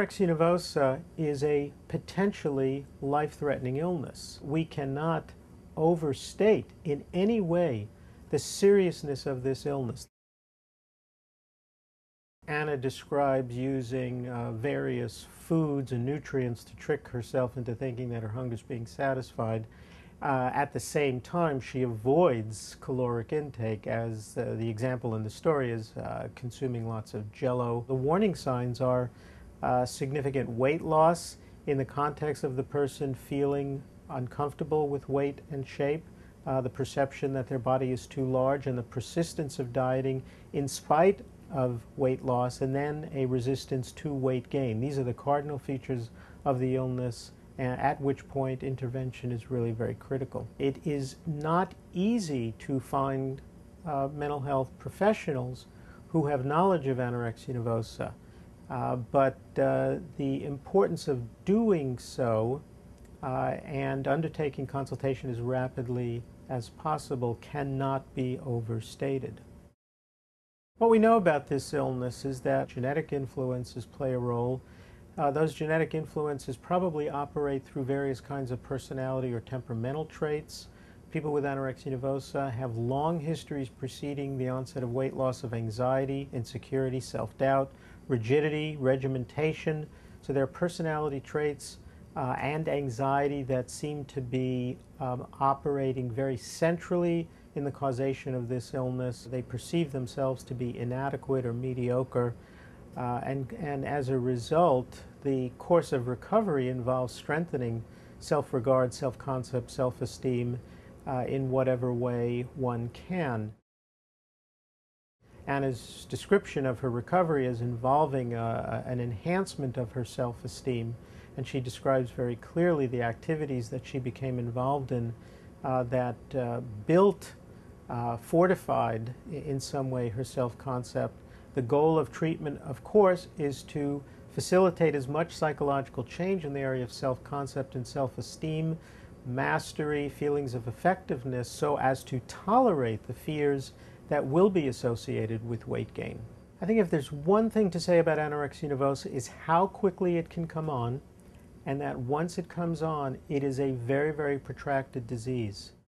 Anorexia nervosa is a potentially life-threatening illness. We cannot overstate in any way the seriousness of this illness. Anna describes using various foods and nutrients to trick herself into thinking that her hunger is being satisfied. At the same time, she avoids caloric intake, as the example in the story is consuming lots of Jell-O. The warning signs are significant weight loss in the context of the person feeling uncomfortable with weight and shape, the perception that their body is too large, and the persistence of dieting in spite of weight loss, and then a resistance to weight gain. These are the cardinal features of the illness, at which point intervention is really very critical. It is not easy to find mental health professionals who have knowledge of anorexia nervosa, but the importance of doing so and undertaking consultation as rapidly as possible cannot be overstated. What we know about this illness is that genetic influences play a role. Those genetic influences probably operate through various kinds of personality or temperamental traits. People with anorexia nervosa have long histories preceding the onset of weight loss of anxiety, insecurity, self-doubt, rigidity, regimentation. So there are personality traits and anxiety that seem to be operating very centrally in the causation of this illness. They perceive themselves to be inadequate or mediocre, and as a result, the course of recovery involves strengthening self-regard, self-concept, self-esteem in whatever way one can. Anna's description of her recovery is involving an enhancement of her self-esteem, and she describes very clearly the activities that she became involved in that built, fortified in some way her self-concept. The goal of treatment, of course, is to facilitate as much psychological change in the area of self-concept and self-esteem, mastery, feelings of effectiveness, so as to tolerate the fears that will be associated with weight gain. I think if there's one thing to say about anorexia nervosa is how quickly it can come on, and that once it comes on, it is a very, very protracted disease.